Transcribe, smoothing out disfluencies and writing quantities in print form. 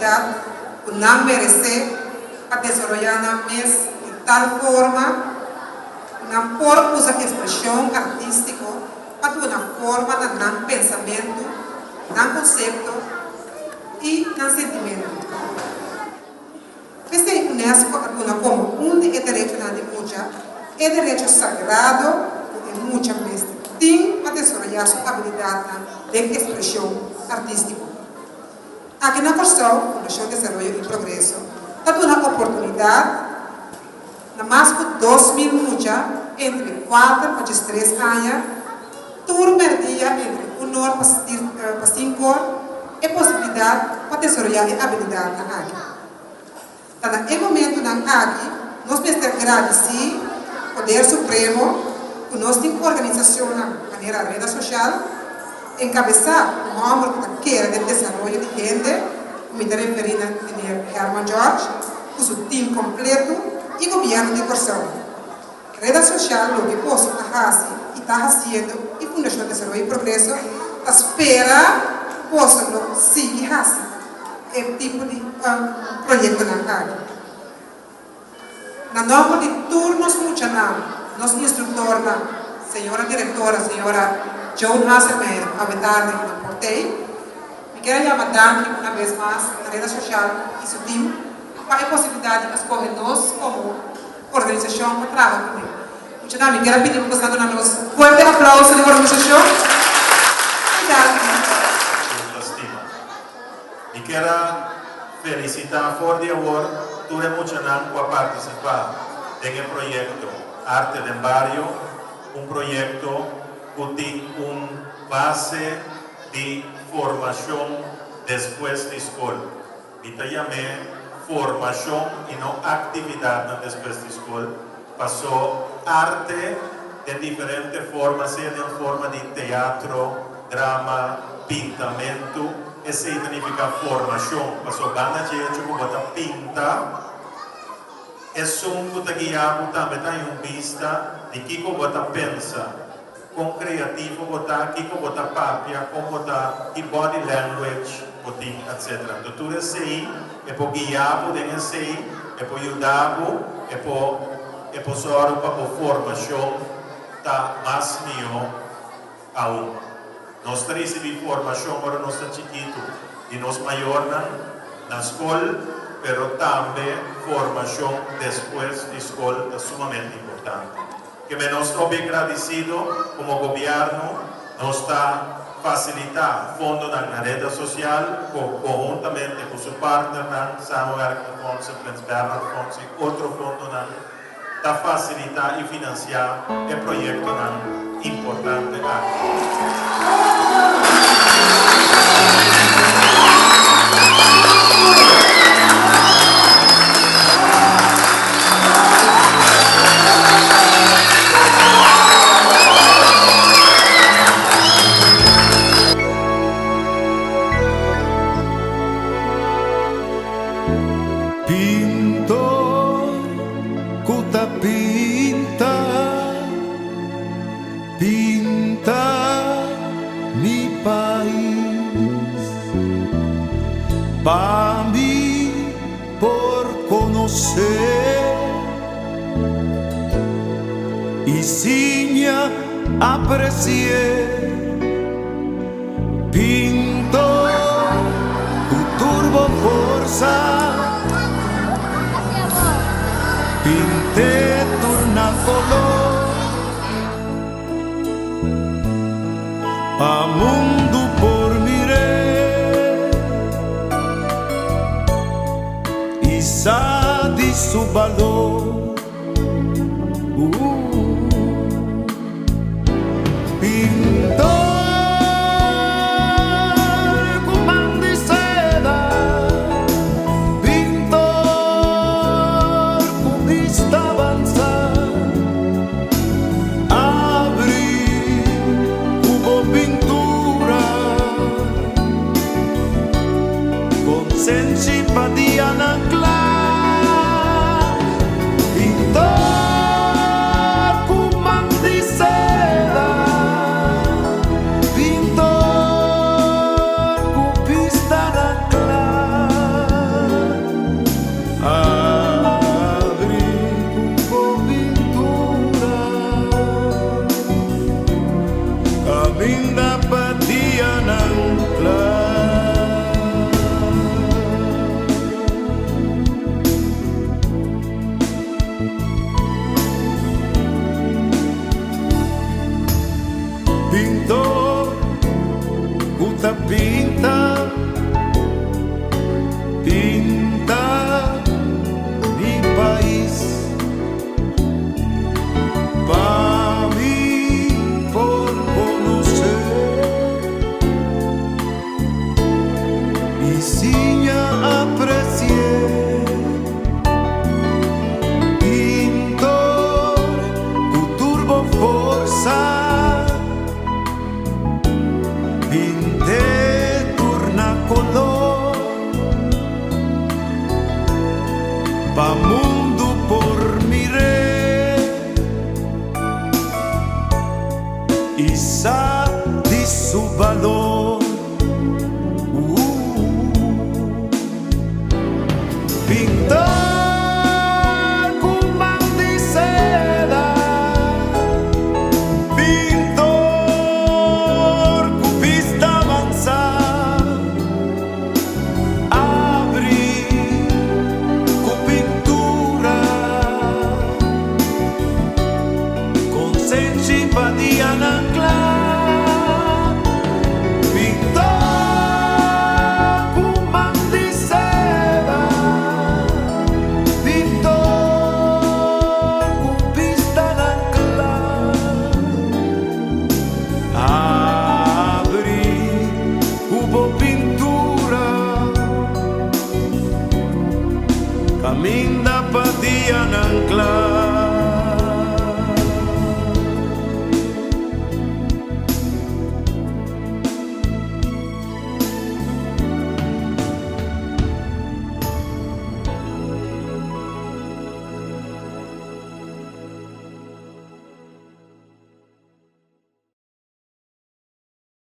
oportunidad que no merece para desarrollar una mes de tal forma, una por usar expresión artística, para una forma de gran pensamiento, gran concepto y gran sentimiento. Este UNESCO alguna como un derecho de mucha, es derecho sagrado de mucha mestre, tiene para desarrollar su habilidad de expresión artística. Aquí en la Fundación de Desarrollo y Progreso, da una oportunidad, nada más que 2.000 muchas, entre 4 y 3 años, turno día entre 1 hora para 5 horas, y posibilidad para desarrollar habilidad aquí. En el momento aquí, nós vamos agradecer ao Poder Supremo, que nós temos organização na maneira rede social, encabeçar o homem que quer de desenvolvimento de gente, como está referindo a Herman George, com seu time completo e governo de Corsão. Rede social, o que posso fazer e está fazendo, e Fundação de Desenvolvimento e Progresso, espera possa seguir fazendo. Tipo de proyecto na área. Na norma de turnos mucha nossa instrutora, senhora diretora, senhora Joan Hasselmeyer, a vetar de Portei, me quero chamar Dani uma vez mais na rede social e seu time para a possibilidade de escolher nós como organização para trabalhar comigo. Mucha me quero pedir para vocês dar nos fuerte aplauso de organização. Y quiero felicitar por de ahora tuve mucho para participar en el proyecto Arte del Barrio, un proyecto que tiene una base de formación después de escuela. Y te llamé formación y no actividad después de escuela. Pasó arte de diferentes formas, sea en forma de teatro, drama, pintamiento. Esse significa formação, passou banda de gente que bota pinta, é um que guiado também tem uma vista de que bota pensa, com criativo bota que bota papia, com bota e body language, botin, etc. Então tudo isso aí é para guiar, é isso aí é para ajudar, é para só para a formação tá mais melhor aún. Nós recebemos formação para nós chiquito e nós maiores na escola, mas também formação depois da escola é sumamente importante. Que nós estamos bem agradecidos como governo, nós está facilitar fundo na rede social, conjuntamente com seu partner, Samuel Fonse, Prince Bernhard Fonse e outro fundo, para facilitar e financiar o projeto importante aqui. Pintor, cuta pinta, pinta mi país, para mí por conocer y siña aprecié. Pintor, tu turbo forza, pinte turna color, a mundo por miré, y sa di su valor. Pintor, cubán de seda, pintor, cubista avanzar, abrir, hubo pintura, con sensipatia anclar, pintor. Sinya aprecié pintor cu turbo forza pinte turna color pa